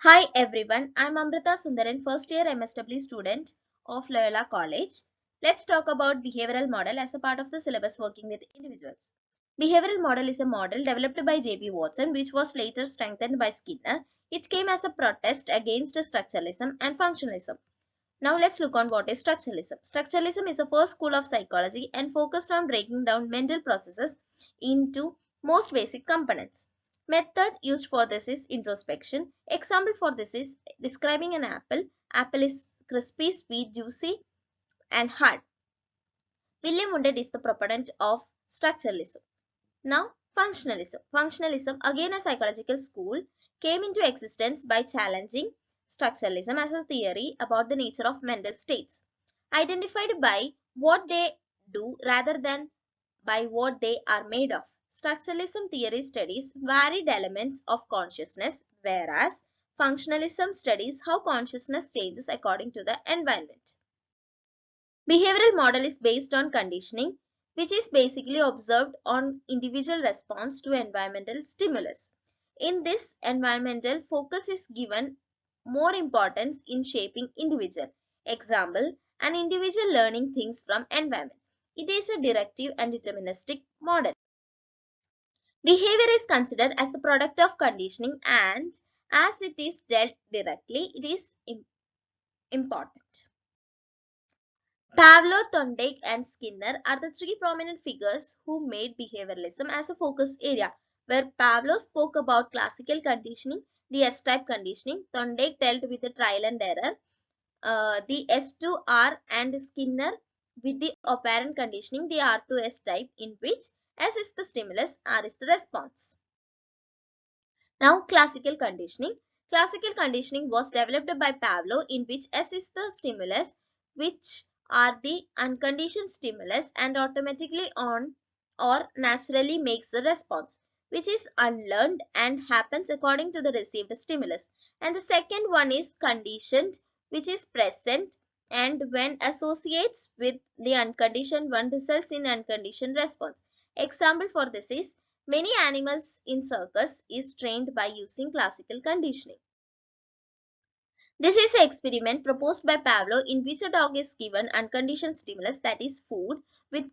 Hi everyone, I'm Amrita Sundaran, first year MSW student of Loyola College. Let's talk about behavioral model as a part of the syllabus working with individuals. Behavioral model is a model developed by J.B. Watson which was later strengthened by Skinner. It came as a protest against structuralism and functionalism. Now let's look on what is structuralism. Structuralism is the first school of psychology and focused on breaking down mental processes into most basic components. Method used for this is introspection. Example for this is describing an apple. Apple is crispy, sweet, juicy and hard. William Wundt is the proponent of structuralism. Now functionalism. Functionalism, again a psychological school, came into existence by challenging structuralism as a theory about the nature of mental states, identified by what they do rather than by what they are made of. Structuralism theory studies varied elements of consciousness, whereas functionalism studies how consciousness changes according to the environment. Behavioral model is based on conditioning, which is basically observed on individual response to environmental stimulus. In this, environmental focus is given more importance in shaping individual. Example, an individual learning things from environment. It is a directive and deterministic model. Behavior is considered as the product of conditioning, and as it is dealt directly, it is important. Pavlov, Thorndike and Skinner are the three prominent figures who made behavioralism as a focus area, where Pavlov spoke about classical conditioning, the S-type conditioning, Thorndike dealt with the trial and error, the S2R, and Skinner with the operant conditioning, the R2S type, in which S is the stimulus, R is the response. Now, classical conditioning. Classical conditioning was developed by Pavlov, in which S is the stimulus, which are the unconditioned stimulus, and automatically on or naturally makes a response, which is unlearned and happens according to the received stimulus. And the second one is conditioned, which is present and when associates with the unconditioned one results in unconditioned response. Example for this is many animals in circus is trained by using classical conditioning. This is an experiment proposed by Pavlov in which a dog is given unconditioned stimulus, that is food, with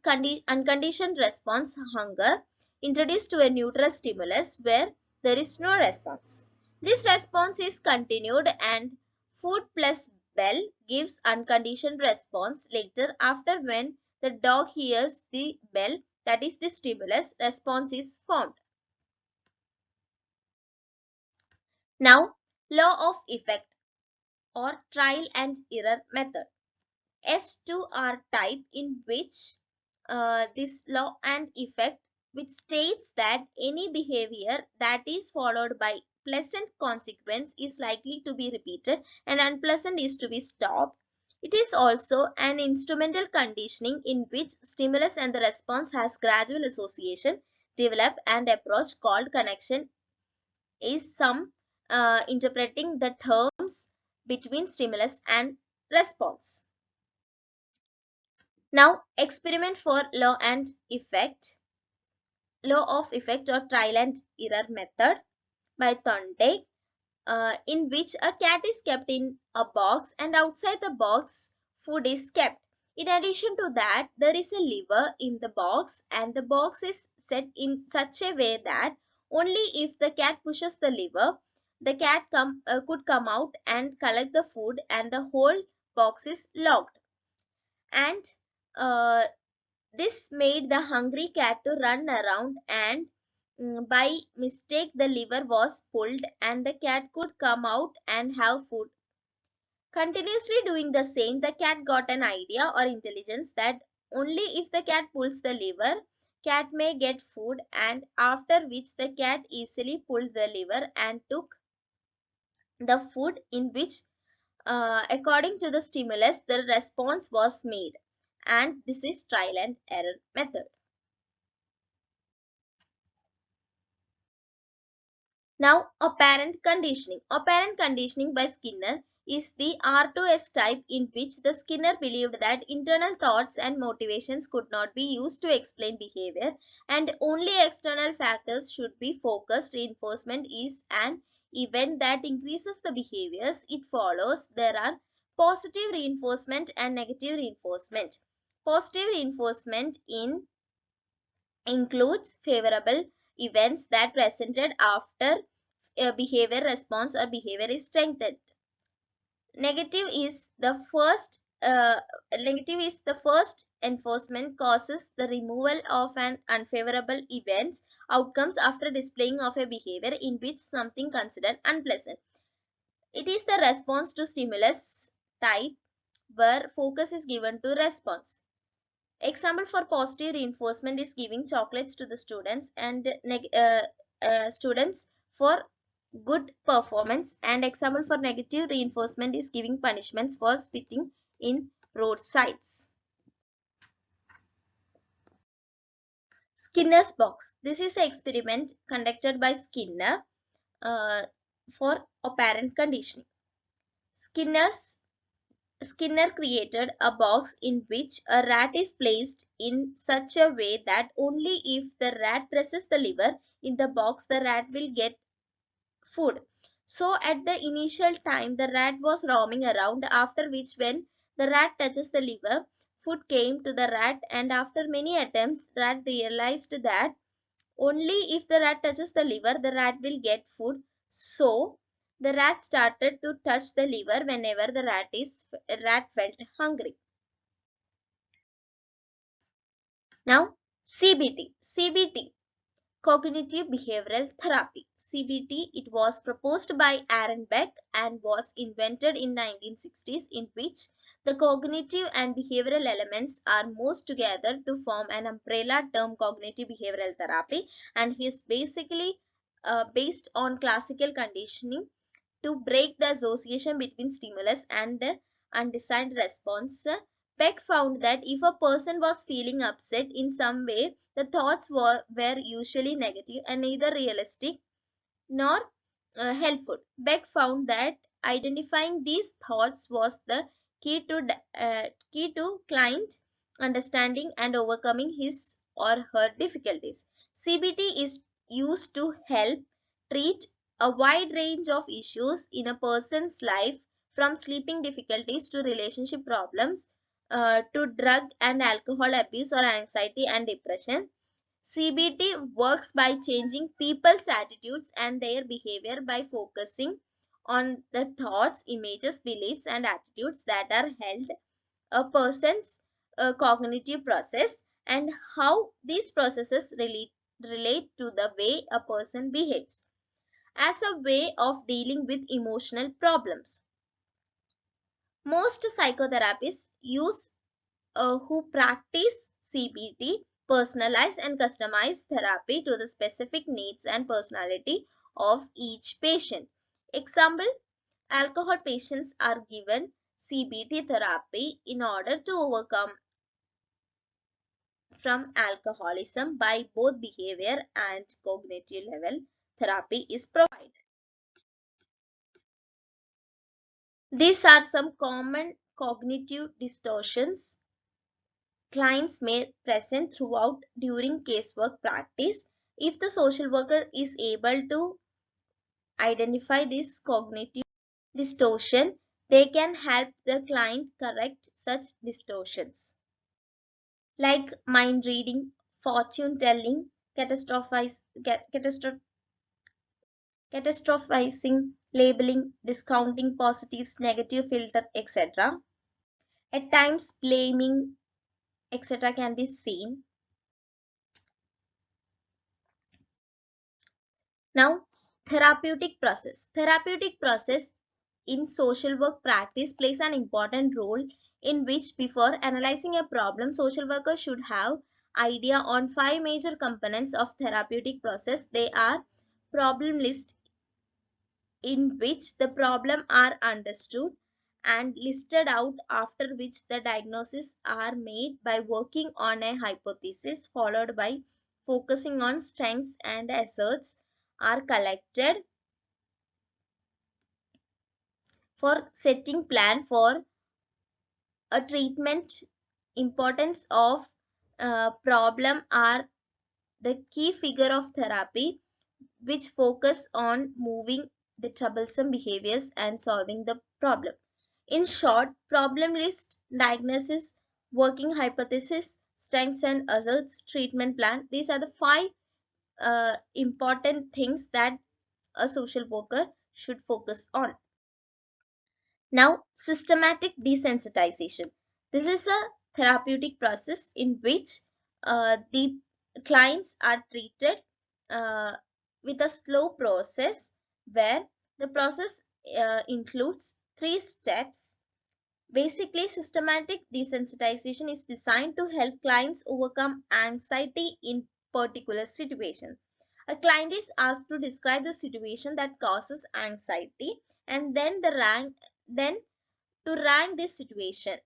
unconditioned response, hunger, introduced to a neutral stimulus where there is no response. This response is continued and food plus bell gives unconditioned response later after when the dog hears the bell, that is the stimulus, response is formed. Now, law of effect or trial and error method. S2R type, in which this law and effect, which states that any behavior that is followed by pleasant consequence is likely to be repeated and unpleasant is to be stopped. It is also an instrumental conditioning in which stimulus and the response has gradual association develop and approach called connection is some interpreting the terms between stimulus and response. Now, experiment for law of effect or trial and error method by Thorndike, in which a cat is kept in a box and outside the box food is kept. In addition to that, there is a lever in the box and the box is set in such a way that only if the cat pushes the lever, the cat could come out and collect the food and the whole box is locked. And uh, this made the hungry cat to run around and by mistake the lever was pulled and the cat could come out and have food. Continuously doing the same, the cat got an idea or intelligence that only if the cat pulls the lever, cat may get food, and after which the cat easily pulled the lever and took the food, in which according to the stimulus the response was made, and this is trial and error method. Now, operant conditioning. Operant conditioning by Skinner is the R2S type, in which the Skinner believed that internal thoughts and motivations could not be used to explain behavior and only external factors should be focused. Reinforcement is an event that increases the behaviors it follows, there are positive reinforcement and negative reinforcement. Positive reinforcement includes favorable events that presented after a behavior response or behavior is strengthened. Negative is the first enforcement causes the removal of an unfavorable events outcomes after displaying of a behavior in which something considered unpleasant. It is the response to stimulus type where focus is given to response. Example for positive reinforcement is giving chocolates to the students and students for good performance, and example for negative reinforcement is giving punishments for spitting in roadsides. Skinner's box. This is an experiment conducted by Skinner uh, for operant conditioning. Skinner created a box in which a rat is placed in such a way that only if the rat presses the lever in the box the rat will get food. So at the initial time the rat was roaming around, after which when the rat touches the lever, food came to the rat, and after many attempts rat realized that only if the rat touches the lever the rat will get food. So the rat started to touch the lever whenever the rat felt hungry. Now CBT, Cognitive Behavioral Therapy. CBT, it was proposed by Aaron Beck and was invented in 1960s, in which the cognitive and behavioral elements are merged together to form an umbrella term, cognitive behavioral therapy, and is basically based on classical conditioning to break the association between stimulus and the undesigned response. Beck found that if a person was feeling upset in some way, the thoughts were usually negative and neither realistic nor helpful. Beck found that identifying these thoughts was the key to client understanding and overcoming his or her difficulties. CBT is used to help treat a wide range of issues in a person's life, from sleeping difficulties to relationship problems to drug and alcohol abuse or anxiety and depression. CBT works by changing people's attitudes and their behavior by focusing on the thoughts, images, beliefs, and attitudes that are held a person's cognitive process, and how these processes relate to the way a person behaves as a way of dealing with emotional problems. Most psychotherapists who practice CBT personalize and customize therapy to the specific needs and personality of each patient. Example, alcohol patients are given CBT therapy in order to overcome from alcoholism by both behavior and cognitive level. Therapy is provided. These are some common cognitive distortions clients may present throughout during casework practice. If the social worker is able to identify this cognitive distortion, they can help the client correct such distortions, like mind reading, fortune telling, catastrophizing, labeling, discounting positives, negative filter, etc. At times, blaming, etc. can be seen. Now, therapeutic process. Therapeutic process in social work practice plays an important role, in which before analyzing a problem, social workers should have idea on 5 major components of therapeutic process. They are problem list, in which the problem are understood and listed out, after which the diagnoses are made by working on a hypothesis, followed by focusing on strengths and asserts are collected for setting plan for a treatment. Importance of problem are the key figure of therapy, which focus on moving the troublesome behaviors and solving the problem. In short, problem list, diagnosis, working hypothesis, strengths and asserts, treatment plan. These are the five important things that a social worker should focus on. Now, systematic desensitization. This is a therapeutic process in which the clients are treated uh, with a slow process where the process includes three steps. Basically, systematic desensitization is designed to help clients overcome anxiety in particular situations. A client is asked to describe the situation that causes anxiety and then to rank this situation.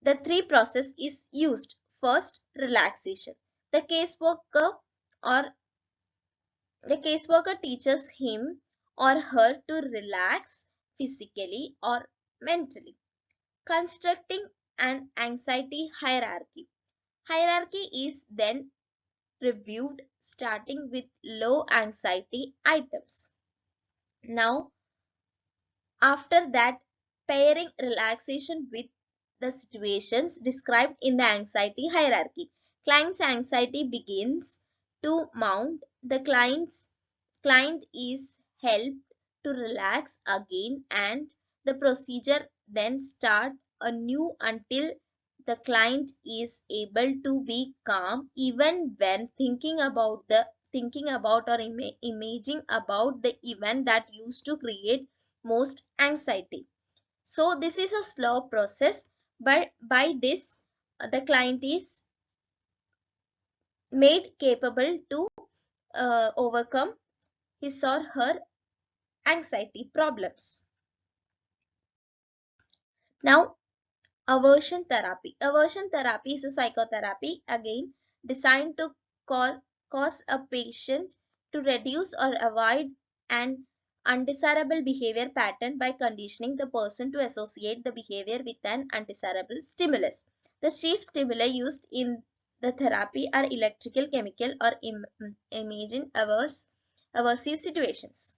The three process is used. First, relaxation. The caseworker or the caseworker teaches him or her to relax physically or mentally. Constructing an anxiety hierarchy. Hierarchy is then reviewed starting with low anxiety items. Now, after that, pairing relaxation with the situations described in the anxiety hierarchy. Client's anxiety begins to mount. The client is helped to relax again and the procedure then start anew until the client is able to be calm even when thinking about or imaging about the event that used to create most anxiety. So this is a slow process, but by this the client is made capable to overcome his or her anxiety problems. Now, aversion therapy. Aversion therapy is a psychotherapy again designed to cause, cause a patient to reduce or avoid an undesirable behavior pattern by conditioning the person to associate the behavior with an undesirable stimulus. The chief stimuli used in the therapy are electrical, chemical, or imaging aversive situations.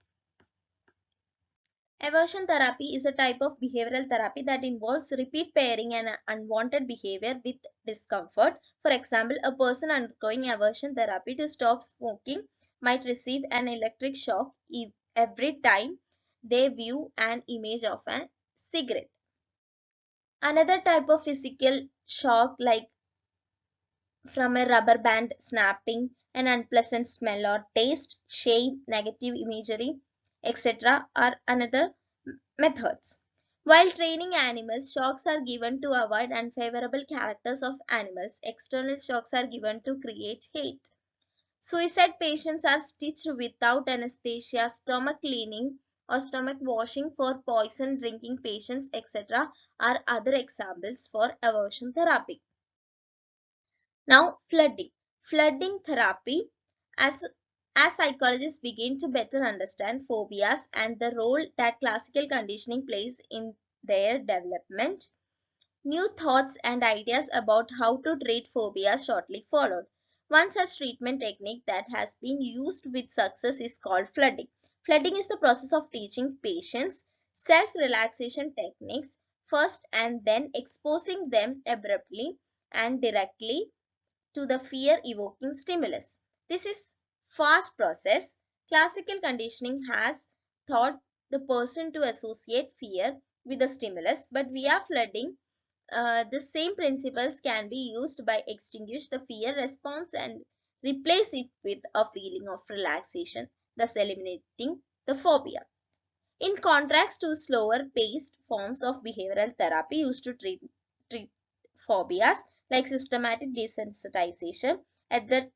Aversion therapy is a type of behavioral therapy that involves repeat pairing an unwanted behavior with discomfort. For example, a person undergoing aversion therapy to stop smoking might receive an electric shock every time they view an image of a cigarette. Another type of physical shock, like from a rubber band snapping, an unpleasant smell or taste, shame, negative imagery, etc., are another methods. While training animals, shocks are given to avoid unfavorable characters of animals. External shocks are given to create hate. Suicide patients are stitched without anesthesia, stomach cleaning or stomach washing for poison drinking patients, etc., are other examples for aversion therapy. Now, flooding. Flooding therapy, as psychologists begin to better understand phobias and the role that classical conditioning plays in their development, new thoughts and ideas about how to treat phobias shortly followed. One such treatment technique that has been used with success is called flooding. Flooding is the process of teaching patients self-relaxation techniques first and then exposing them abruptly and directly to the fear-evoking stimulus. This is fast process. Classical conditioning has taught the person to associate fear with the stimulus, but via flooding, the same principles can be used by extinguish the fear response and replace it with a feeling of relaxation, thus eliminating the phobia. In contrast to slower paced forms of behavioral therapy used to treat phobias like systematic desensitization, at the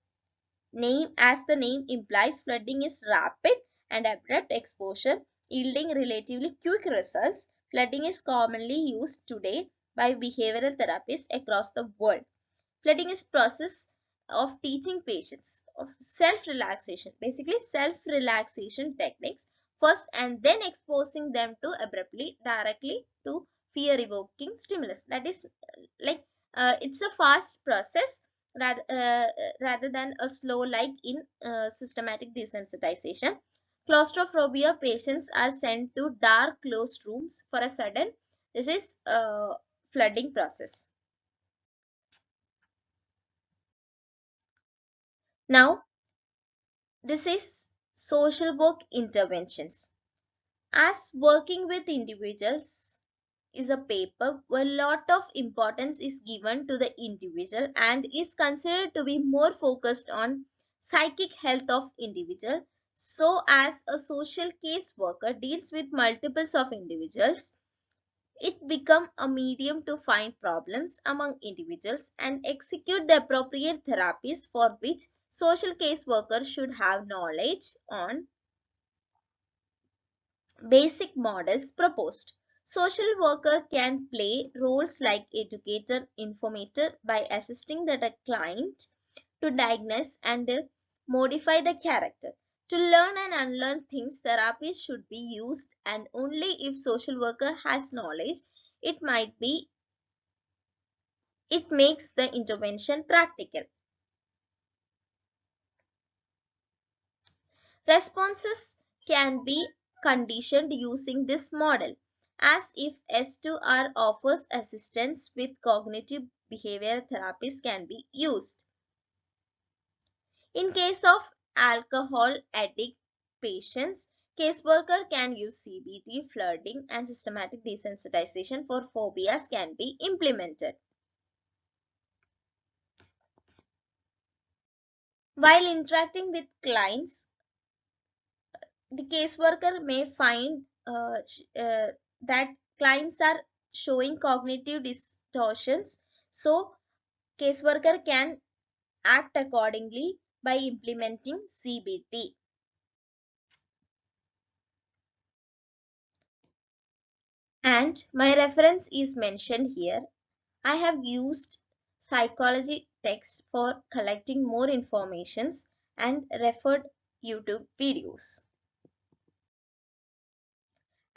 as the name implies, flooding is rapid and abrupt exposure yielding relatively quick results. Flooding is commonly used today by behavioral therapists across the world. Flooding is process of teaching patients of self-relaxation, basically self-relaxation techniques first and then exposing them to abruptly directly to fear-evoking stimulus. That is like it's a fast process rather than a slow like in systematic desensitization. Claustrophobia patients are sent to dark closed rooms for a sudden, this is flooding process. Now, this is social work interventions. As working with individuals is a paper where lot of importance is given to the individual and is considered to be more focused on psychic health of individual. So as a social case worker deals with multiples of individuals, it become a medium to find problems among individuals and execute the appropriate therapies, for which social case workers should have knowledge on basic models proposed. Social worker can play roles like educator, informator by assisting the client to diagnose and modify the character. To learn and unlearn things, therapies should be used, and only if social worker has knowledge, it might be it makes the intervention practical. Responses can be conditioned using this model, as if S2R offers assistance with cognitive behavioral therapies can be used. In case of alcohol addict patients, caseworker can use CBT, flirting, and systematic desensitization for phobias can be implemented. While interacting with clients, the caseworker may find that clients are showing cognitive distortions, so caseworker can act accordingly by implementing CBT. And my reference is mentioned here. I have used psychology text for collecting more informations and referred YouTube videos.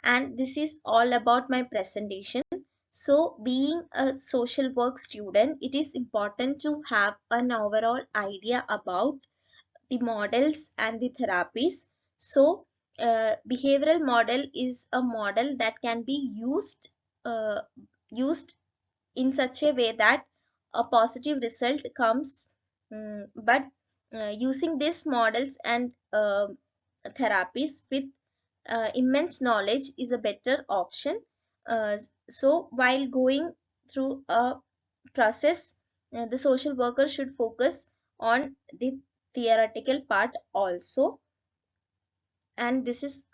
And this is all about my presentation. So being a social work student, it is important to have an overall idea about the models and the therapies. So behavioral model is a model that can be uh, used in such a way that a positive result comes. But using these models and therapies with immense knowledge is a better option. So while going through a process, the social worker should focus on the theoretical part also. And this is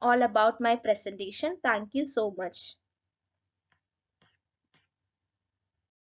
all about my presentation. Thank you so much.